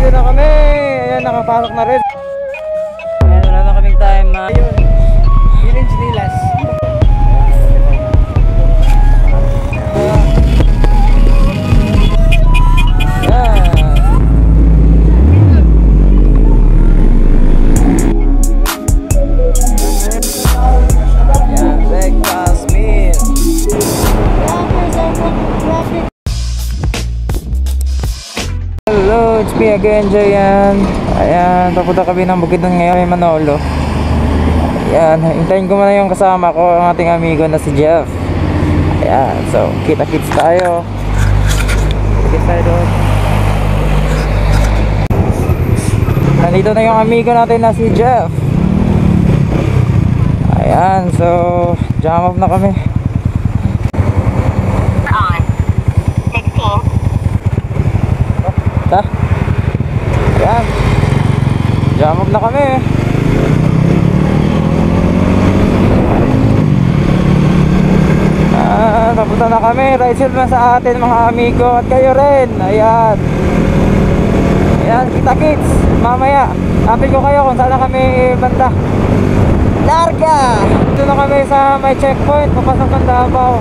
Nandito na kami. Ayan, nakapasok na rin. Ayan, wala na kaming time. Ayun, Village Nilas. Hello, it's me again, Jayan. Ayan, papunta kami ng Bukidnon ngayon, may Manolo. Ayan, hintayin ko muna yung kasama ko, ang ating amigo na si Jeff. Ayan, so kita-kits tayo. Kita-kits tayo doon. Nandito na yung amigo natin na si Jeff. Ayan, so jam off na kami. Ta? Ayan, jam off na kami. Papunta na kami. Ride share na sa atin mga amigo at kayo rin. Ayan. Ayan, kita kids. Mamaya update ko kayo kung saan na kami banda. Larga! Dito na kami sa may checkpoint papasok ng Davao.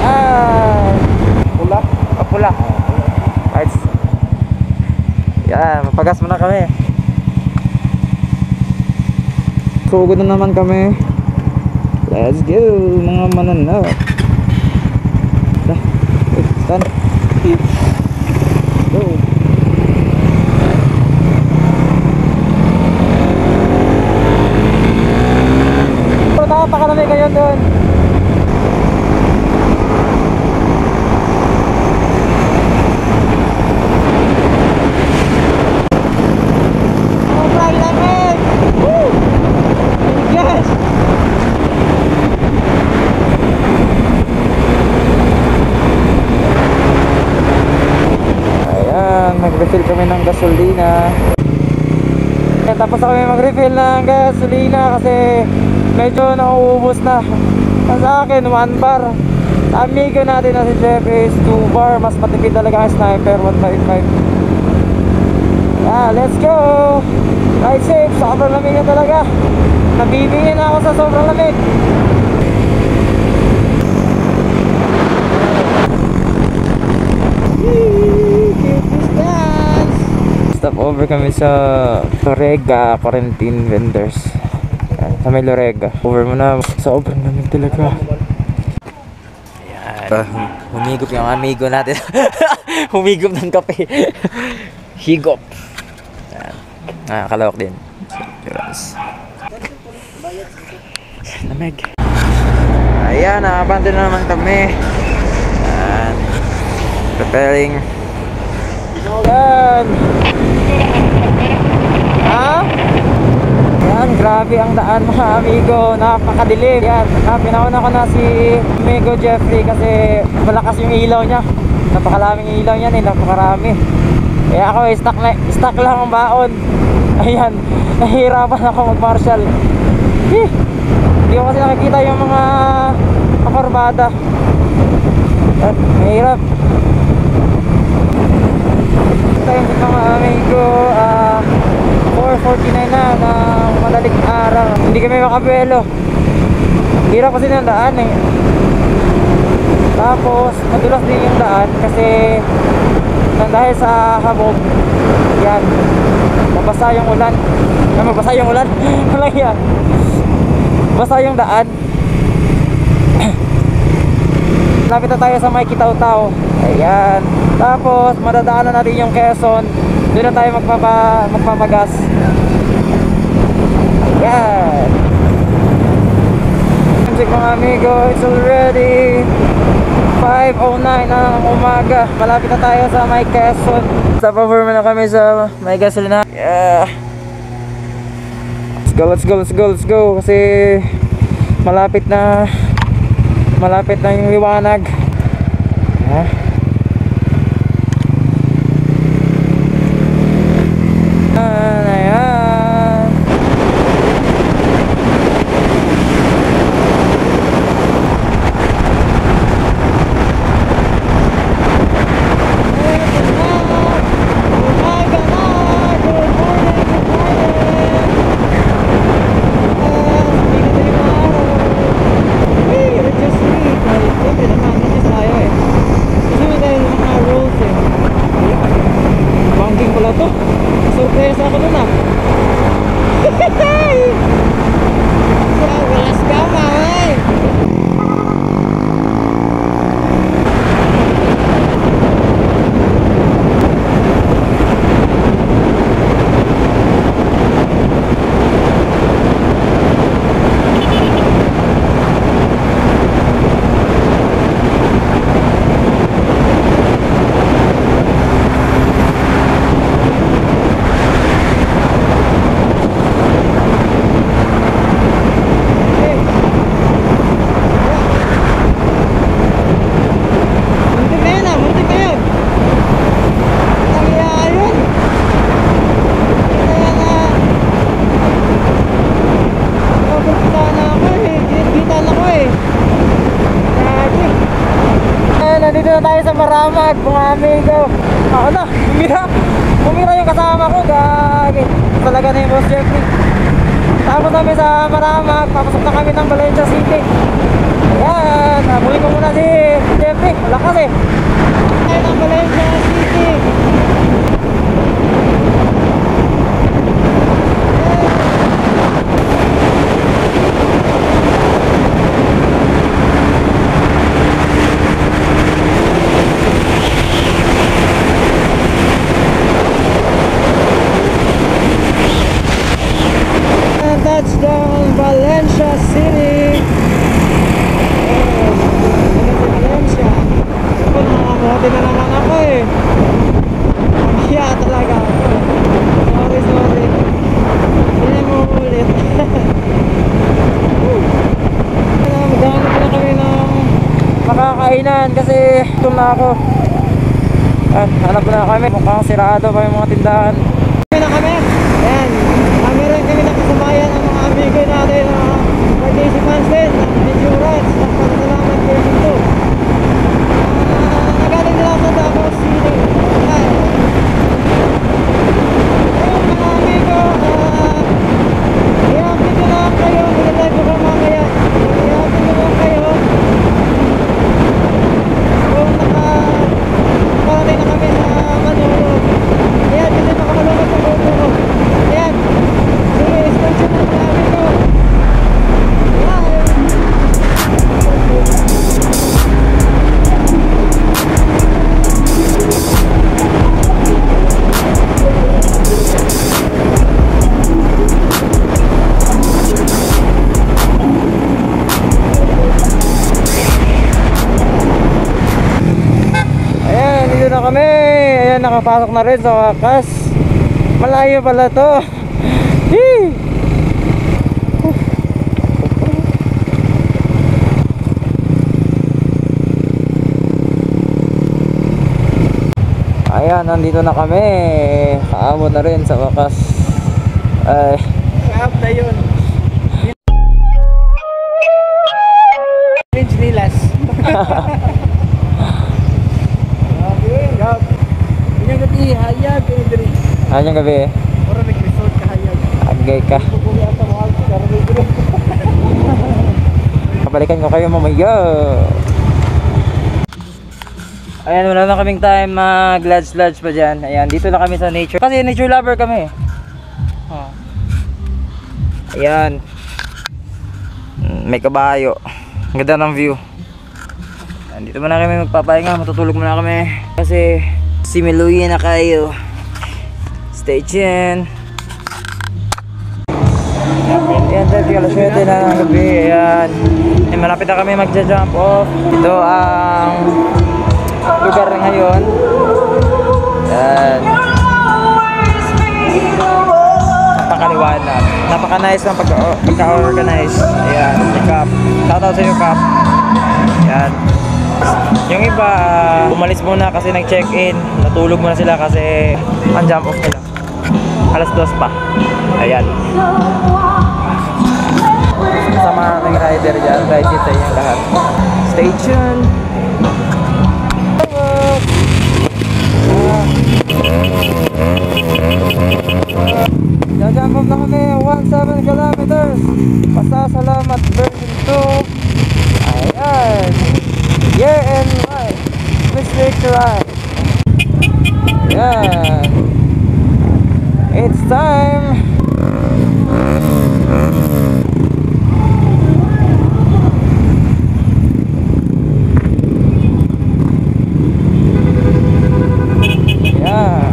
Ayan. Pula? Pula. Right. Yan, mapagas muna kami. Sugod na naman kami. Let's go, mga mananaw. Stand. Go. Nakapaka namin kayo doon. Nag-refill kami ng gasolina. Ayan, tapos na kami mag-refill ng gasolina kasi medyo nauubos na. Sa akin 1 bar. Sa amigo natin na si Jeff is 2 bar. Mas matipid talaga ang sniper 155. Yeah, let's go. Ride safe. Sobrang lamig na talaga. Nabibingin na ako sa sobrang lamig. Stop over kami sa Lorega Quarantine Vendors. Sa may Lorega. Over muna. Sobrang lamig talaga. Ayan. Humigop yung amigo natin. Humigop ng kape. Higop. Ayan. Kalawak din. Lamig. Ayan, nakabante na naman kami. Ayan. Preparing. Ayan. Ha? Yan, grabe ang daan mga amigo. Napakadilim. Yan, pinauna ko na si amigo Jeffrey kasi malakas yung ilaw niya. Napakalaming ilaw niya napakarami. Kaya ako stuck lang ang baon. Ayan, nahihirapan ako mag-marshal. Hindi ko kasi nakikita yung mga kakorbada. Yan, mahirap. Tayo sa mga amigo, 4:49 na ng madaling araw. Hindi kami makabelo. Hirap kasi ng daan eh. Tapos madulas din yung daan kasi dahil sa habog. Yan, mabasa yung ulan. Mabasa yung ulan? Wala yan. Basa yung daan. Lapit na tayo sa may Kitaw-Taw. Ayan. Tapos madadaanan natin yung Quezon. Doon na tayo magpapagas. Ayan. Check mga amigo, it's already 5:09 ng umaga. Malapit na tayo sa may Quezon. Stop over na kami sa may gasolina. Yeah. Let's go. Kasi malapit na yung liwanag. Nag-stress ako dun ah. Walas ka mamay. Nandito na tayo sa Maramag, mga amigo. Ako na, bumira yung kasama ko. Gagi, talaga na yung Boss Jeffrey. Tapos kami sa Maramag, papasok na kami ng Valencia City. Ayan, muli ko muna si Jeffrey. Malakas eh. Tayo ng Valencia City. Touchdown Valencia City. Valencia. Ako nakamote na naman ako eh. Kaya talaga ako. Sorry. Hindi mo ulit. Maghanap na kami ng makakainan kasi gutom na ako. At hanap na kami. Mukhang sirado pa yung mga tindahan. Kami na kami. Ayan. Meron kami nakasamayan ng mga amigo natin na participants din ng endurance ng Pasalamat version 2. Nagaling nila sa Davao City. Ayun mga amigo, i-update ko lang kayo, nilalive ko mamaya. I-update ko lang kayo kung nakarating na kami sa Manolo. Ayan, hindi makakalunod sa boto ko. Ayan. Ayan, dito na kami. Ayan, nakapasok na rin sa wakas. Malayo pala to. Ayan, nandito na kami. Kaabot na rin sa wakas. Ay, kaab na yun. Range nilas. Inyong gabi, hayag. Inyong gabi. Para nag-resort ka hayag. Agay ka. Kabalikan ko kayo mamaya. Ayan, wala na kaming time mag-lodge pa dyan. Ayan, dito na kami sa nature. Kasi nature lover kami. Ayan. May kabayo. Ganda ng view. Ayan, dito muna kami magpapahinga. Matutulog muna kami. Kasi similuyin na kayo. Stay tuned. Ayan, dito alas 7 na ng gabi. Ayan. Ayan, malapit na kami magja-jump off. Ito ang lugar na ngayon. Ayan. Napakaliwanag. Napaka-nice ng pagka-organize. Ayan, si Cap. Shoutout sa iyo, Cap. Ayan. Yung iba, umalis muna kasi nag-check-in. Natulog muna sila kasi ang jump off nila. Alas 2 pa. Ayan. Kasama ng rider dyan. Ride it sa inyong lahat. Stay tuned. Jump off na kami 17 kilometers. Pasasalamat version 2. Ayan. Year and life. District ride. Ayan. 8 It's time. Yeah.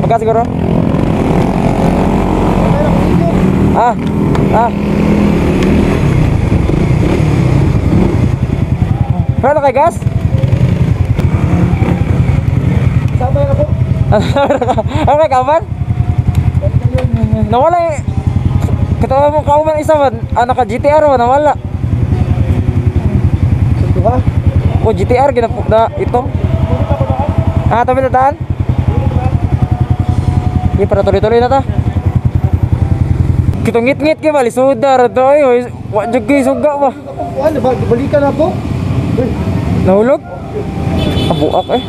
Magka siguro? Ah. Pero kay gas? Sama yan ako. Ano kay kaman? Nawala eh. Katawa mo kauman isa man. Ka GTR man nawala. Ito ba? O GTR ginapok na ito. Tabi na daan? Iya para tuloy-tuloy na ta. Kita ngit-ngit kay bali sudar to ay wa jud kay suga ba. Ano ba? Balikan na po? Nahulog? Abuak eh.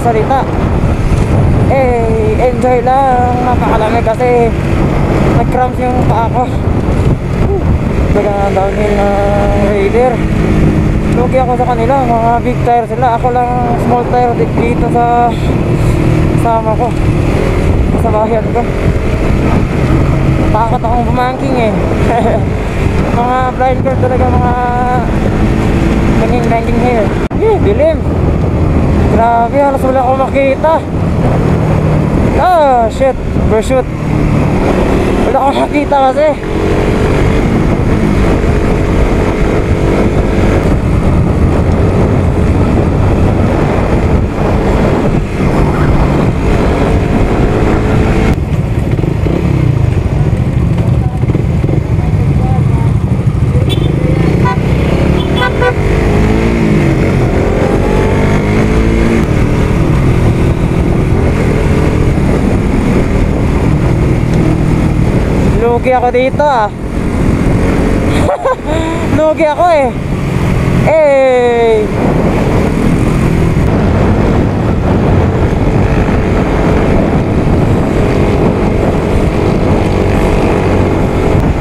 Salita. Enjoy lang. Napakalamig kasi nag-cramps yung paa ko. Biglang downhill na Raider. Lugi ako sa kanila, mga big tire sila. Ako lang small tire dito sa kasama ko, sa bayan ko. Takot akong bumangking eh. Mga blind curve talaga, mga banging hair. Dilim. Grabe, halos wala akong makita. Shit, overshoot. Wala akong makita kasi. lugi ako dito ah. Lugi ako eh. Eh.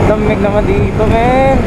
Lamig naman dito, men.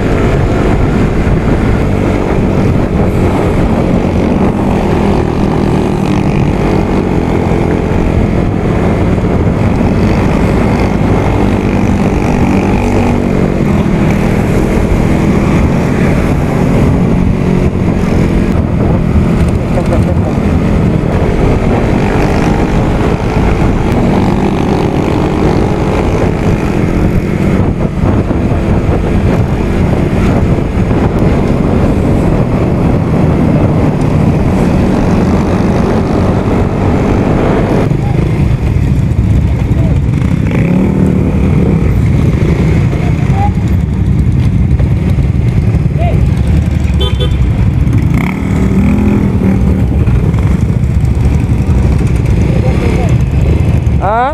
Ha?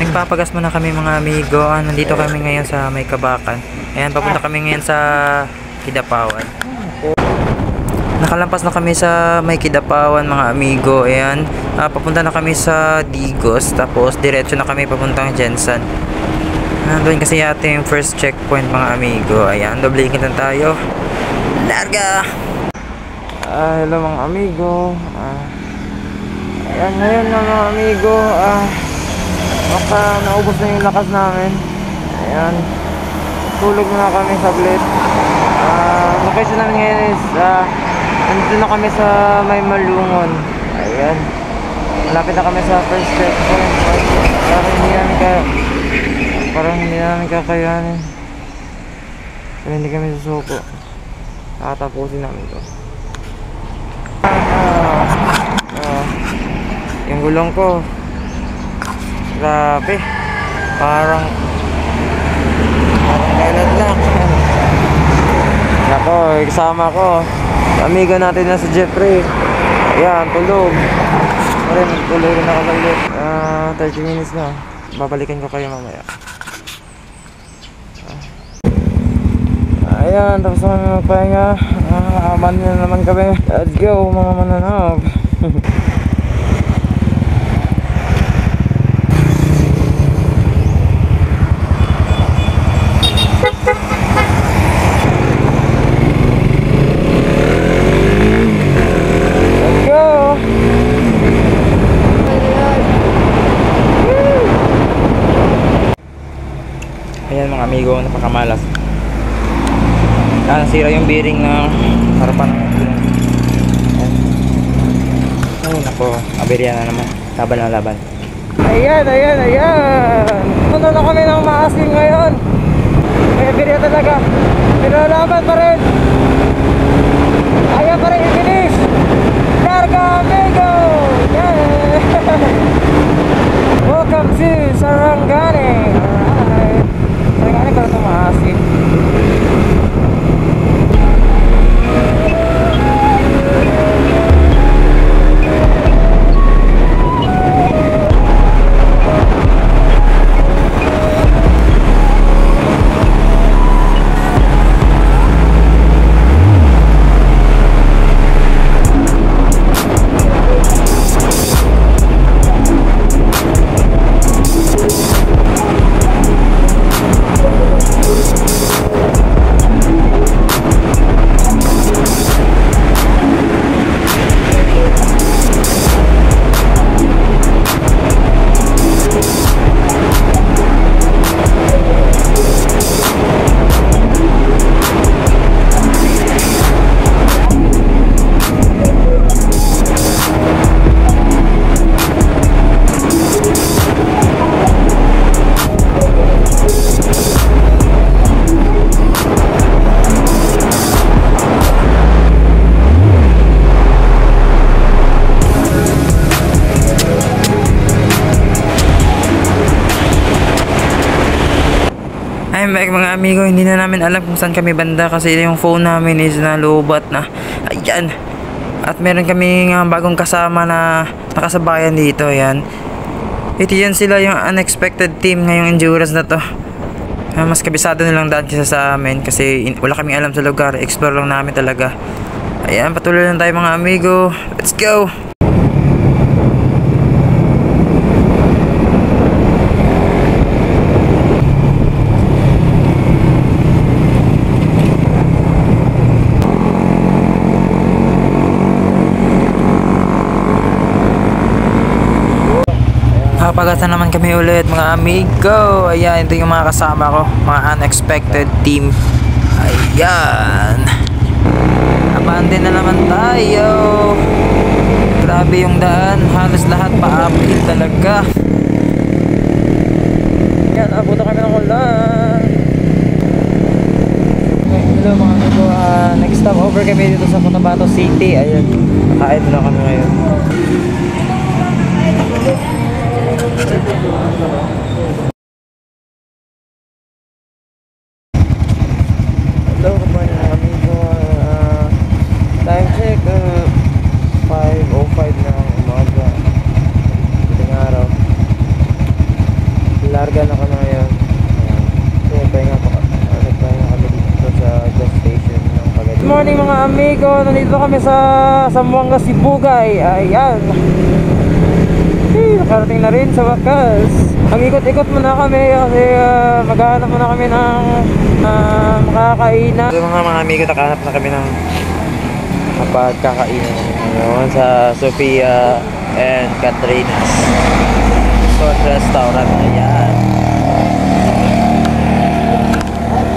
Nagpapagas muna kami mga amigo. Nandito kami ngayon sa May Kabakan. Ayan, papunta kami ngayon sa Kidapawan. Nakalampas na kami sa May Kidapawan mga amigo. Ayan, papunta na kami sa Digos. Tapos diretso na kami papuntang Jensen. Doon kasi yata yung first checkpoint mga amigo. Ayan, doble lang tayo. Larga! Hello mga amigo. Ayan, ngayon na mga amigo. Baka naubos na yung lakas namin. Ayan, tulog na kami saglit. Location namin ngayon is nandito na kami sa May Malungon. Ayan, malapit na kami sa first checkpoint. Parang hindi namin kakayanin. Pero hindi kami susuko. Tatapusin namin to. Yung gulong ko, grabe, parang kailan lang. Nako, kasama ko amigo natin na si Jeffrey. Ayan, tulog. Tulog na ako ulit. 30 minutes na. Babalikan ko kayo mamaya. Ayan, tapos naman magpahinga. Aman na naman kami. Let's go mga mananaw. Let's go. Ayan mga amigo, napakamalas. Nasira yung bearing ng harapan ng gulong. Ay nako, aberya na naman. Laban na laban. Ayan. Puno na kami ng maasim ngayon. May aberya talaga. Pero laban pa rin. Ayaw pa rin i-finish. Larga amigo. Yeah. Welcome to Sarangani. Alright. Sarangani para ito maasim. Ay mga amigo, hindi na namin alam kung saan kami banda kasi yung phone namin is nalubat na. Ayan. At meron kaming bagong kasama na nakasabayan dito. Ayan. Ito yan sila yung unexpected team ngayong endurance na to. Mas kabisado nilang daan kaysa sa amin kasi wala kaming alam sa lugar. Explore lang namin talaga. Ayan, patuloy lang tayo mga amigo. Let's go! Kapagatan naman kami ulit mga amigo. Ayan, ito yung mga kasama ko, mga unexpected team. Ayan, abante na naman tayo. Grabe yung daan, halos lahat pa-uphill talaga. Ayan, abuto kami ng ulan. Hello mga amigo, next stop over kami dito sa Cotabato City. Ayan, nakain na kami ngayon. Hello, good morning mga amigo. Time check, 5:05 na ng umaga. Piling araw. Larga na kami ngayon. So, nagpahinga kami dito sa gas station ng Pagadi. Good morning mga amigo. Nandito kami sa Zamboanga, Sibugay. Ayan. Nakarating na rin sa wakas. Mag-ikot-ikot muna kami kasi maghahanap muna kami ng makakainan. So mga amigo, nakahanap na kami ng pagkakainan ngayon sa Sofia and Catrina's Restaurant. Ayan,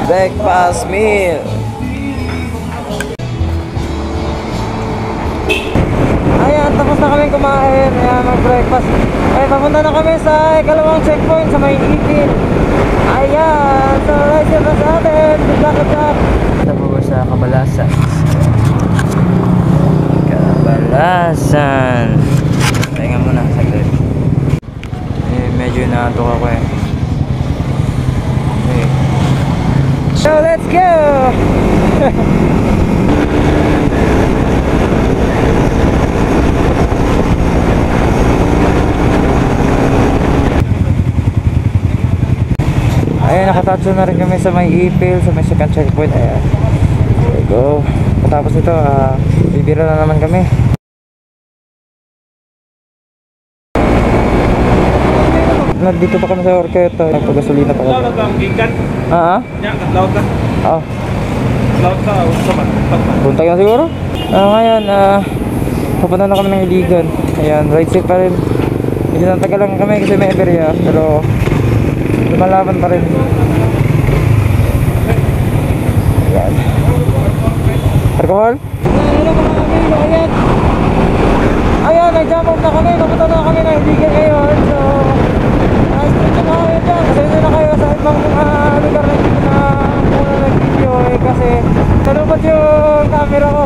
breakfast meal. Ayan, tapos na kami kumain. Ayan, mag-breakfast. Ayan, papunta na kami sa ikalawang checkpoint sa May Ipil. Ayan, so let's get na sa atin. Good luck, good luck. Ito po sa Kabalasan. Kabalasan. Pahinga muna, saglit. Medyo natok ako eh. Okay. So let's go! Ayan, nakatatso na rin kami sa May Ipil, sa may second checkpoint. Ayan, there we go. Patapos ito, bibira na naman kami. Nandito pa kami sa Orqueta, nagpagasolina pa kami. Oo. Punta ka na siguro? Ngayon, pupunta na kami ng Iligan. Ayan, ride safe pa rin. Medyo natagal lang kami kasi may area, pero lumalaban pa rin. Ayan. Alcohol? Hello mga amigo, ayan. Ayan, nag-jump off na kami. Papunta na kami ng Iligan ngayon. So, straight na kami dyan. Kasi hindi na kayo sa ibang mga lugar na hindi na muna nag-video eh. Kasi nalubot yung camera ko.